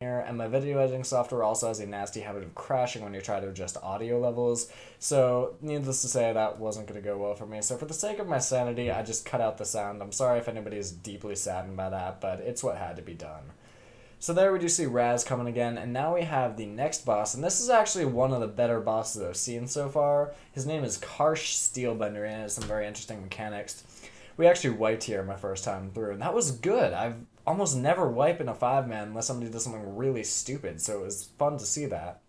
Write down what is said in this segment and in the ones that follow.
here, and my video editing software also has a nasty habit of crashing when you try to adjust audio levels, so needless to say that wasn't going to go well for me. So for the sake of my sanity, I just cut out the sound. I'm sorry if anybody is deeply saddened by that, but it's what had to be done. So there we do see Raz coming again, and now we have the next boss, and this is actually one of the better bosses I've seen so far. His name is Karsh Steelbender, and it has some very interesting mechanics. We actually wiped here my first time through, and that was good. I've almost never wiped in a 5-man unless somebody does something really stupid, so it was fun to see that.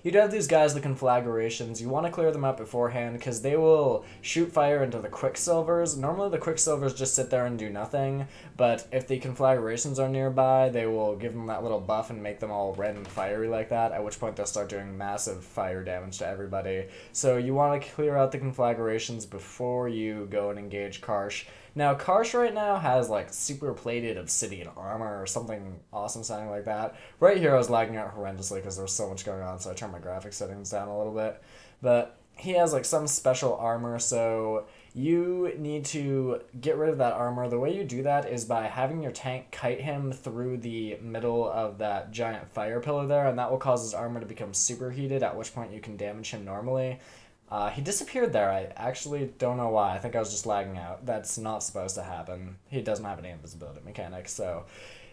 You do have these guys, the conflagrations. You want to clear them out beforehand because they will shoot fire into the quicksilvers. Normally the quicksilvers just sit there and do nothing, but if the conflagrations are nearby, they will give them that little buff and make them all red and fiery like that, at which point they'll start doing massive fire damage to everybody. So you want to clear out the conflagrations before you go and engage Karsh. Now, Karsh right now has, like, super plated obsidian armor or something awesome sounding like that. Right here I was lagging out horrendously because there was so much going on, so I turned my graphics settings down a little bit. But he has, like, some special armor, so you need to get rid of that armor. The way you do that is by having your tank kite him through the middle of that giant fire pillar there, and that will cause his armor to become superheated, at which point you can damage him normally. He disappeared there. I actually don't know why. I think I was just lagging out. That's not supposed to happen. He doesn't have any invisibility mechanics, so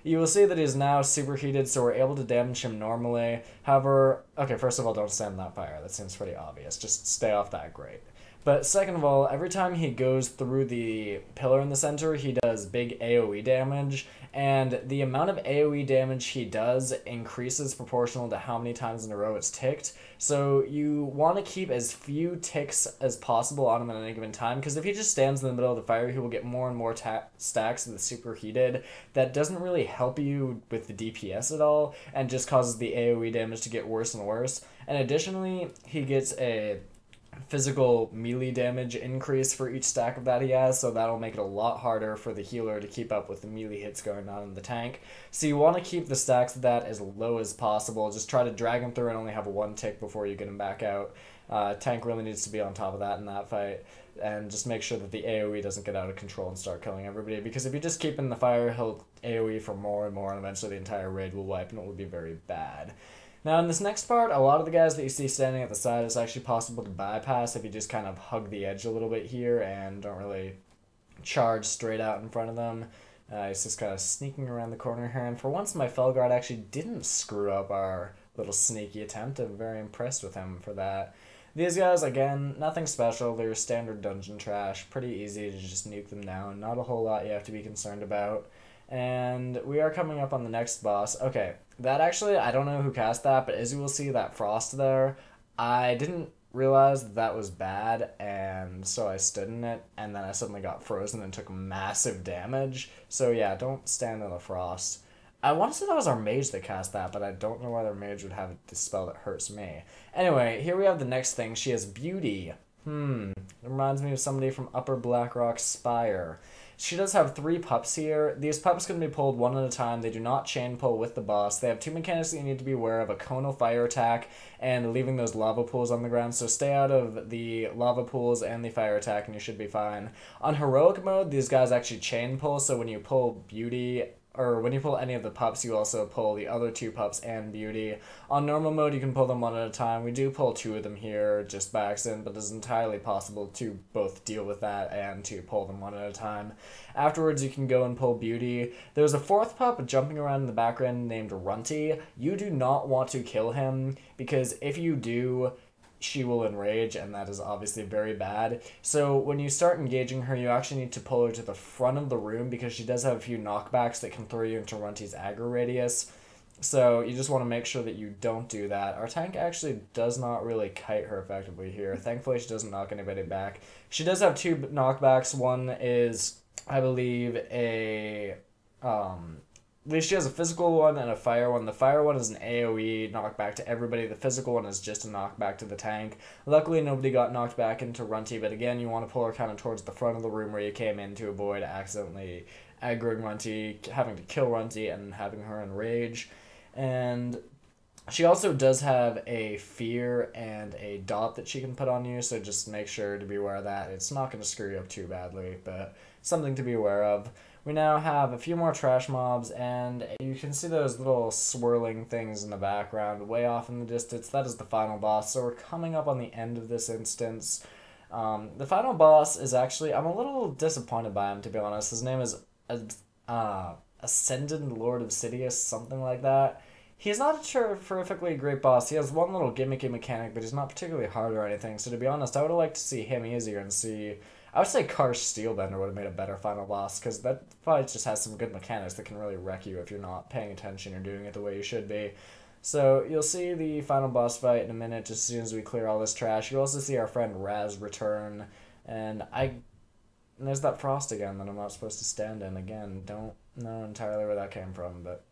you will see that he's now superheated, so we're able to damage him normally. However, okay, first of all, don't stand in that fire. That seems pretty obvious. Just stay off that grate. But second of all, every time he goes through the pillar in the center, he does big AoE damage, and the amount of AoE damage he does increases proportional to how many times in a row it's ticked. So you want to keep as few ticks as possible on him at any given time, because if he just stands in the middle of the fire, he will get more and more stacks of the superheated. That doesn't really help you with the DPS at all, and just causes the AoE damage to get worse and worse. And additionally, he gets a physical melee damage increase for each stack of that he has, so that'll make it a lot harder for the healer to keep up with the melee hits going on in the tank. So you want to keep the stacks of that as low as possible. Just try to drag him through and only have one tick before you get him back out. Tank really needs to be on top of that in that fight, and just make sure that the AoE doesn't get out of control and start killing everybody, because if you just keep in the fire, he'll AoE for more and more, and eventually the entire raid will wipe, and it will be very bad. Now, in this next part, a lot of the guys that you see standing at the side is actually possible to bypass if you just kind of hug the edge a little bit here and don't really charge straight out in front of them. He's just kind of sneaking around the corner here, and for once my Felguard actually didn't screw up our little sneaky attempt. I'm very impressed with him for that. These guys, again, nothing special. They're standard dungeon trash. Pretty easy to just nuke them down. Not a whole lot you have to be concerned about. And we are coming up on the next boss. Okay, that actually, I don't know who cast that, but as you will see, that frost there, I didn't realize that that was bad, and so I stood in it, and then I suddenly got frozen and took massive damage. So yeah, don't stand in the frost. I want to say that was our mage that cast that, but I don't know why their mage would have the spell that hurts me. Anyway, here we have the next thing. She has beauty. It reminds me of somebody from Upper Blackrock Spire. She does have 3 pups here. These pups can be pulled one at a time. They do not chain pull with the boss. They have 2 mechanics that you need to be aware of: a conal fire attack and leaving those lava pools on the ground. So stay out of the lava pools and the fire attack and you should be fine. On heroic mode, these guys actually chain pull, so when you pull beauty, or when you pull any of the pups, you also pull the other 2 pups and beauty. On normal mode, you can pull them one at a time. We do pull 2 of them here just by accident, but it's entirely possible to both deal with that and to pull them one at a time. Afterwards, you can go and pull beauty. There's a 4th pup jumping around in the background named Runty. You do not want to kill him, because if you do, she will enrage, and that is obviously very bad. So when you start engaging her, you actually need to pull her to the front of the room, because she does have a few knockbacks that can throw you into Runty's aggro radius. So you just want to make sure that you don't do that. Our tank actually does not really kite her effectively here. Thankfully, she doesn't knock anybody back. She does have 2 knockbacks. One is, I believe, at least she has a physical one and a fire one. The fire one is an AoE knockback to everybody. The physical one is just a knockback to the tank. Luckily, nobody got knocked back into Runty, but again, you want to pull her kind of towards the front of the room where you came in to avoid accidentally aggroing Runty, having to kill Runty, and having her enrage. And she also does have a fear and a dot that she can put on you, so just make sure to be aware of that. It's not going to screw you up too badly, but something to be aware of. we now have a few more trash mobs, and you can see those little swirling things in the background way off in the distance. That is the final boss, so we're coming up on the end of this instance. The final boss is actually, I'm a little disappointed by him, to be honest. His name is Ascended Lord of Sidious, something like that. He's not a terrifically great boss. He has one little gimmicky mechanic, but he's not particularly hard or anything. So to be honest, I would have liked to see him easier and see... I would say Karsh Steelbender would have made a better final boss, because that fight just has some good mechanics that can really wreck you if you're not paying attention or doing it the way you should be. So you'll see the final boss fight in a minute, just as soon as we clear all this trash. You'll also see our friend Raz return, and there's that frost again that I'm not supposed to stand in. Again, don't know entirely where that came from, but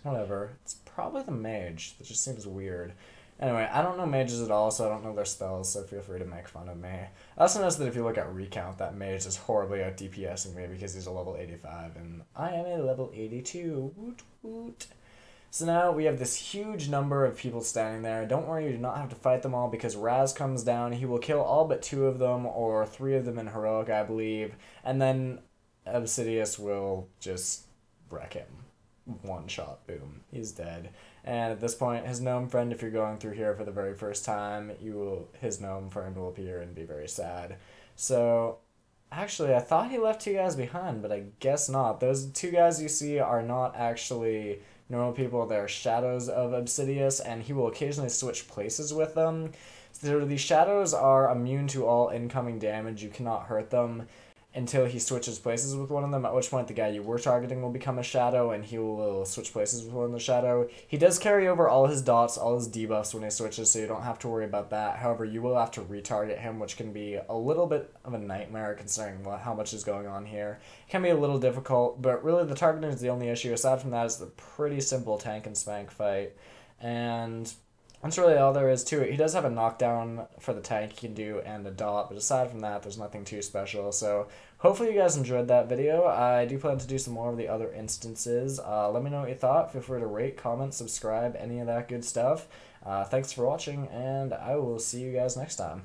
whatever. It's probably the mage. That just seems weird. Anyway, I don't know mages at all, so I don't know their spells, so feel free to make fun of me. I also noticed that if you look at Recount, that mage is horribly out DPSing me because he's a level 85, and I am a level 82. Woot woot. So now we have this huge number of people standing there. Don't worry, you do not have to fight them all because Raz comes down. He will kill all but 2 of them, or 3 of them in Heroic, I believe. And then Obsidious will just wreck him. One shot, boom, he's dead. And at this point, his gnome friend, if you're going through here for the very first time, his gnome friend will appear and be very sad. So, actually, I thought he left 2 guys behind, but I guess not. Those 2 guys you see are not actually normal people. They're shadows of Obsidious, and he will occasionally switch places with them. So these shadows are immune to all incoming damage. You cannot hurt them until he switches places with one of them, at which point the guy you were targeting will become a shadow, and he will switch places with one of the shadow. He does carry over all his dots, all his debuffs when he switches, so you don't have to worry about that. However, you will have to retarget him, which can be a little bit of a nightmare considering how much is going on here. It can be a little difficult, but really the targeting is the only issue. Aside from that, it's a pretty simple tank and spank fight, and that's really all there is to it. He does have a knockdown for the tank he can do and a dot, but aside from that, there's nothing too special. So hopefully you guys enjoyed that video. I do plan to do some more of the other instances. Let me know what you thought. Feel free to rate, comment, subscribe, any of that good stuff. Thanks for watching, and I will see you guys next time.